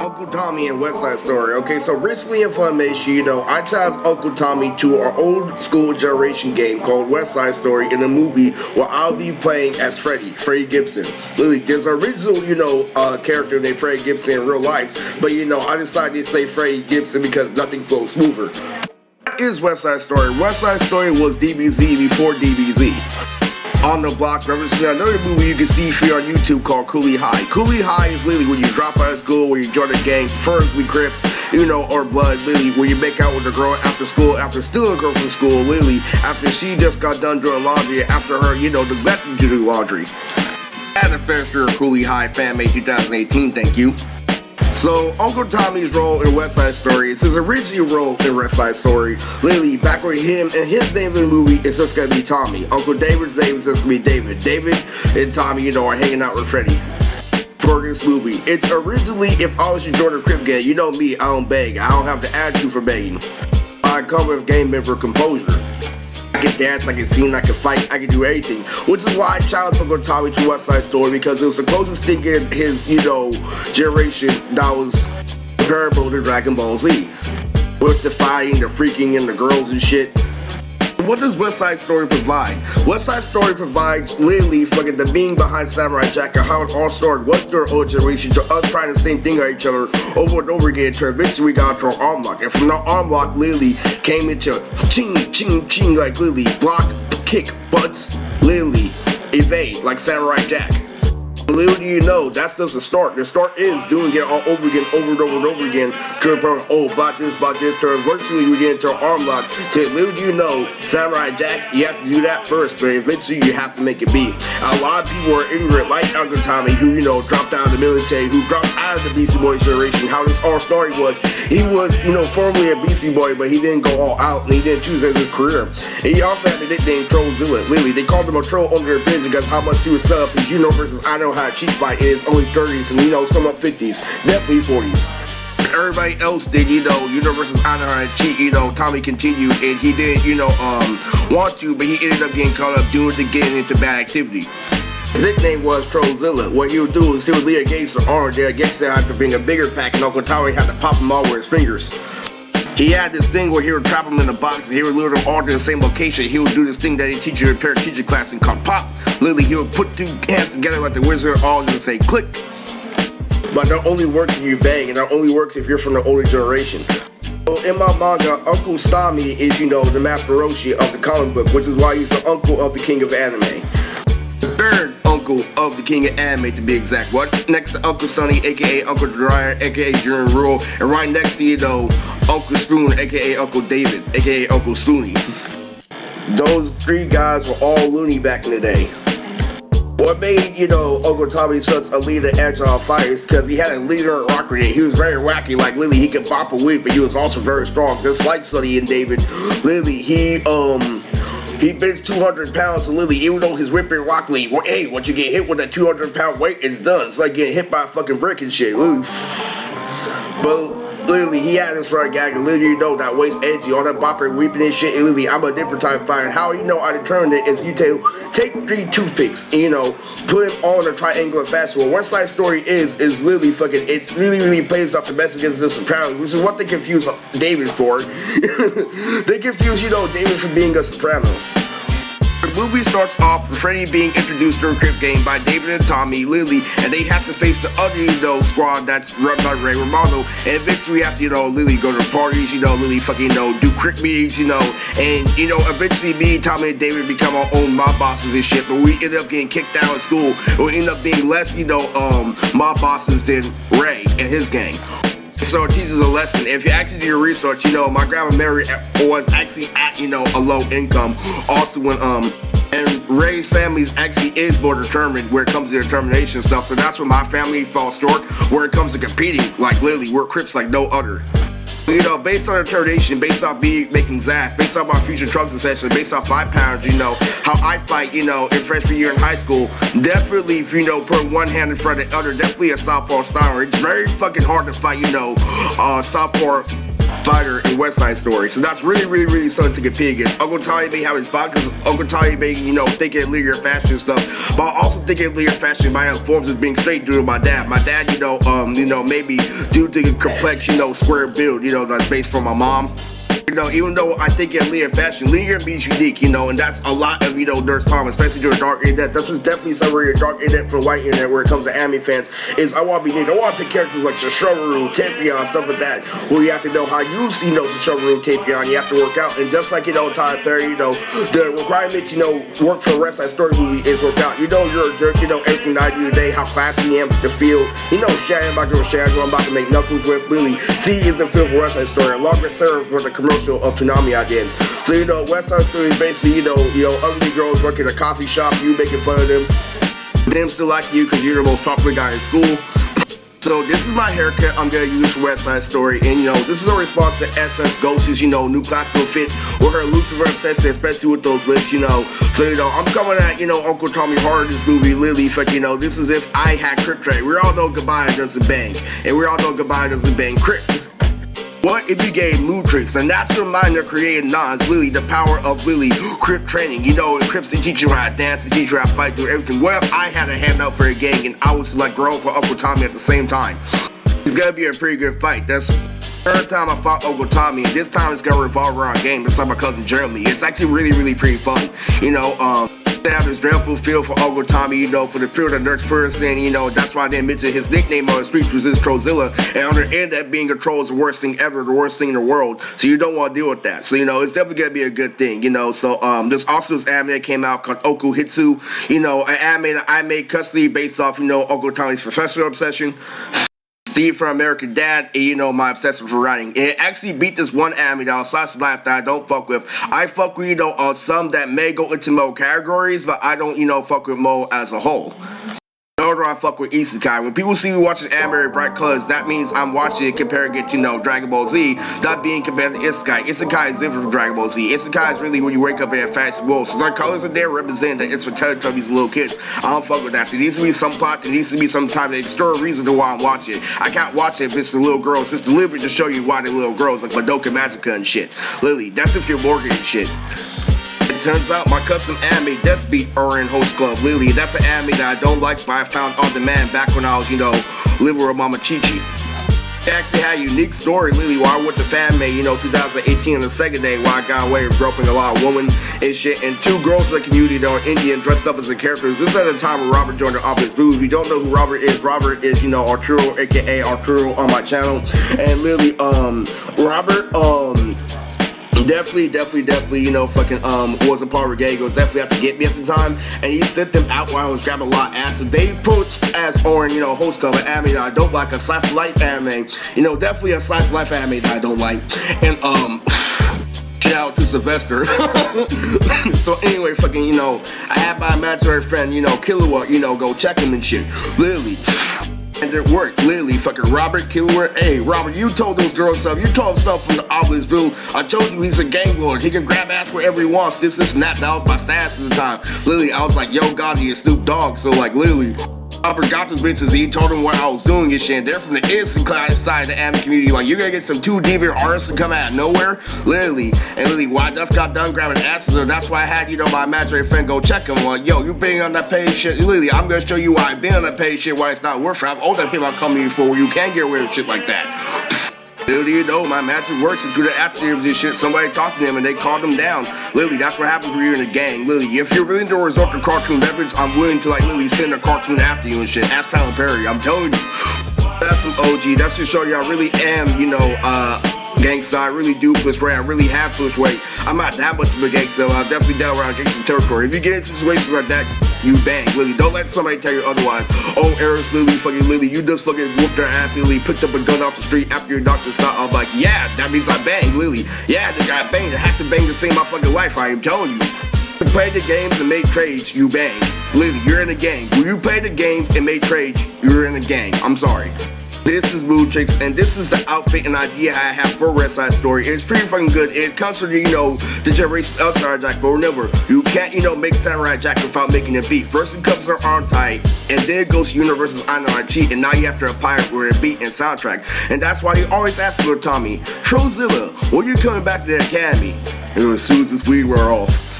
Uncle Tommy and West Side Story. Okay, so recently in Funimation, I challenged Uncle Tommy to our old school generation game called West Side Story in a movie where I'll be playing as Freddie Gibson. Literally, there's an original, character named Freddie Gibson in real life, but I decided to say Freddie Gibson because nothing flows smoother. What is West Side Story? West Side Story was DBZ before DBZ. On the block referencing another movie you can see here on YouTube called Coolie High. Coolie High is literally when you drop out of school, where you join a gang, preferably Crip, or Blood, literally, where you make out with a girl after school, after stealing a girl from school, literally, after she just got done doing laundry, after her, neglecting to do laundry. And the first year of Coolie High, fan made 2018, thank you. So, Uncle Tommy's role in West Side Story is his original role in West Side Story. Literally, back with him and his name in the movie is just gonna be Tommy. Uncle David's name is just gonna be David. David and Tommy, are hanging out with Freddie for this movie. It's originally, if I was your Jordan Crip gang, you know me, I don't beg. I don't have the attitude for begging. I come with game member composure. I can dance, I can sing, I can fight, I can do anything. Which is why I challenged Uncle Tommy to West Side Story, because it was the closest thing in his, generation that was comparable to Dragon Ball Z. With the fighting, the freaking, and the girls and shit. What does West Side Story provide? West Side Story provides literally fucking the being behind Samurai Jack and how it all started. What's their old generation to us trying the same thing at each other over and over again until eventually we got to our arm lock. And from the arm lock literally came into ching, ching, ching, like literally block, kick, butts, literally evade like Samurai Jack. Little do you know, that's just the start. The start is doing it all over again, over and over and over again, to the point, block this, to virtually we get into our arm lock. To little do you know, Samurai Jack, you have to do that first, but eventually you have to make it be. A lot of people are ignorant, like Uncle Tommy, who, dropped out of the military, who dropped out of the Beastie Boys generation. How this all story was, he was, formerly a Beastie Boy, but he didn't go all out, and he didn't choose as his career. And he also had the nickname Trollzilla. Literally, they called him a troll under their bin because how much he was set up his versus I know how a cheap fight is only 30s and some up 50s, definitely 40s. Everybody else did, versus I know how to cheat, Tommy continued and he didn't, want to, but he ended up getting caught up doing it again into bad activity. His nickname was Trollzilla. What he would do is he would lead a gangster arm. The gangster had to bring a bigger pack and Uncle Tommy had to pop them all with his fingers. He had this thing where he would trap them in a box and he would lure them all to the same location. He would do this thing that he teaches you in parent teacher class and called pop. Literally, he would put two hands together like the wizard, all just say click. But that only works if you bang, and that only works if you're from the older generation. So in my manga, Uncle Tommy is, the Master Roshi of the comic book, which is why he's the uncle of the king of anime. The third uncle of the king of anime, to be exact. What? Next to Uncle Sonny, aka Uncle Dryer, aka Jiren Rule, and right next to Uncle Spoon, aka Uncle David, aka Uncle Spoonie. Those three guys were all loony back in the day. What made, Uncle Tommy such a leader agile fighter is because he had a leader rock grenade. He was very wacky, like literally he could bop a whip, but he was also very strong, just like Sonny and David. Literally, he bench 200 pounds, so literally, even though his whipping rock lead, hey, once you get hit with a 200-pound weight, it's done. It's like getting hit by a fucking brick and shit. Oof. But literally, he had this right gag, and literally, that waist edgy, all that bopping, weeping and shit, and literally, I'm a different type of fighter. How I determined it is you take 3 toothpicks, and, put them all in a triangular fashion. What West Side Story is literally fucking, it really plays off the messages of the Sopranos, which is what they confuse David for. They confuse, David for being a soprano. The movie starts off with Freddie being introduced to a Crip game by David and Tommy, Lily, and they have to face the other, squad that's run by Ray Romano, and eventually we have to, Lily go to parties, Lily fucking, do Crip meetings, and, eventually me, Tommy, and David become our own mob bosses and shit, but we end up getting kicked out of school, and we end up being less, mob bosses than Ray and his gang. So it teaches a lesson. If you actually do your research, my grandma Mary was actually at, a low income. Also when, and Ray's family actually is more determined where it comes to determination stuff. So that's where my family falls short where it comes to competing. Like literally, we're Crips like no other. Based on determination, based off me making Zaf, based off my future trunks essentially, based off my parents, how I fight, in freshman year in high school, definitely, if put one hand in front of the other, definitely a southpaw style. It's very fucking hard to fight, southpaw fighter in West Side Story. So that's really something to compete against. Uncle Tommy may have his back because Uncle Tommy may, think of linear fashion stuff, but I also think of linear fashion by forms as being straight due to my dad. My dad, maybe due to his complex, square build, that's based from my mom. Even though I think in linear fashion, linear means unique, and that's a lot of, nerd's problem, especially during dark internet. This is definitely some of your dark internet from white internet where it comes to anime fans, is I want to be unique. I want to pick characters like Sesshomaru, Tapion, stuff like that, where you have to know how you see, Sesshomaru, Tapion, you have to work out, and just like, Tyler Perry, the requirement, work for a West Side Story movie is work out. You're a jerk, everything I do today, how classy I am with the field, Sharon, my girl Sharon, who I'm about to make knuckles with, Lily. C is the film for West Side Story, longer served for the commercial of Toonami I did. So West Side Story is basically ugly girls working at a coffee shop, you making fun of them still like you because you're the most popular guy in school. So this is my haircut I'm gonna use for West Side Story, and this is a response to SS Ghost's new classical fit with her Lucifer obsession, especially with those lips, So I'm coming at Uncle Tommy hard in this movie, Lily. This is if I had Kryptonite. We all know goodbye doesn't bang, and we all know goodbye doesn't bang Krypt. What if you gave Mootrix, a natural mind that created Nas, Lily, the power of Lily, Krypt training, Krypts they teach you how to dance, they teach you how to fight, do everything. What if I had a hand out for a gang and I was like growing for Uncle Tommy at the same time? It's gonna be a pretty good fight. That's the third time I fought Uncle Tommy, and this time it's gonna revolve around a game. It's like my cousin Jeremy. It's actually really pretty fun. They have this dreadful feel for Uncle Tommy, for the pure nerd person, that's why I didn't mention his nickname on the streets was Trollzilla, and on the end that being a troll is the worst thing ever, the worst thing in the world, so you don't want to deal with that. So, it's definitely going to be a good thing, So, there's also this anime that came out called Okuhitsu, an anime that I made custody based off, Uncle Tommy's professional obsession. Steve from American Dad, and my obsession for writing. It actually beat this one anime that slice of life that I don't fuck with. I fuck with, on some that may go into Mo categories, but I don't, fuck with Mo as a whole. Nor do I fuck with Isekai. When people see me watching anime with bright colors, that means I'm watching it comparing it to, Dragon Ball Z, not being compared to Isekai. Isekai is different from Dragon Ball Z. Isekai is really when you wake up in a fantasy world. So the colors are there representing that it's for Teletubbies and little kids. I don't fuck with that. There needs to be some plot, there needs to be some time, an extra reason to why I'm watching it. I can't watch it if it's a little girl. It's just deliberate to show you why they're little girls, like Madoka Magica and shit. Lily, that's if you're Morgan and shit. Turns out my custom anime does beat Ouran Host Club Lily. That's an anime that I don't like, but I found on demand back when I was, living with Mama Chi-Chi. It actually had a unique story, Lily, while I went to fan made, 2018 on the second day, while I got away with groping a lot of women and shit, and two girls in the community that were Indian dressed up as the characters. This is at the time when Robert joined the Office Blues. If you don't know who Robert is, Arturo, aka Arturo on my channel. And Lily, Robert, definitely, wasn't part of Gay. It was definitely have to get me at the time, and he sent them out while I was grabbing a lot of ass. So they approached as Ouran, host club an anime that I don't like, a slice of life anime, definitely a slice of life anime that I don't like. And shout out to Sylvester. So anyway, I had my imaginary friend, Killua, go check him and shit. Literally. And it worked, literally, Robert Killua. Hey, Robert, you told those girls something. You told him something from the Obelisk Blue. I told you he's a gang lord. He can grab ass wherever he wants. This, and that. That was my status at the time. Literally, I was like, yo, Gotti and Snoop Dogg. So, literally, Robert got those bitches. He told them what I was doing and shit. And they're from the innocent side of the anime community. You're gonna get some two deviant artists to come out of nowhere. Literally. And literally, when I just got done grabbing asses, so that's why I had, my imaginary friend go check him. Yo, you been on that page shit. Literally, I'm gonna show you why I've been on that page shit, why it's not worth it. I've owned that hip hop company before where you can get away with shit like that. Literally, my magic works, and through the after of this shit, somebody talked to them and they called them down. Literally, that's what happens when you're in a gang. Literally, if you're willing to resort to cartoon methods, I'm willing to literally send a cartoon after you and shit. Ask Tyler Perry, I'm telling you. That's some OG. That's to show you I really am, gangsta. I really do push weight. I really have pushed weight. I'm not that much of a gangsta. I'm definitely down around gangsta territory. If you get in situations like that, you bang. Lily, don't let somebody tell you otherwise. Oh, Eris, Lily, you just whooped her ass, Lily, picked up a gun off the street after your doctor shot. I'm like, yeah, that means I bang, Lily. Yeah, the guy banged. I have to bang to save my fucking life. I am telling you. You play the games and make trades, you bang. Lily, you're in a gang. When you play the games and make trades, you're in a gang. I'm sorry. This is Blue Chicks, and this is the outfit and idea I have for West Side Story. It's pretty fucking good. It comes from, the generation of Samurai Jack, but remember, you can't, make Samurai Jack without making it beat. First it comes to the arm tight, and then it goes to Universal's I Know I Cheat, and now you have to apply it with a beat and soundtrack. And that's why he always asks little Tommy, Trozilla, when you coming back to the academy? And as soon as this weed wear off,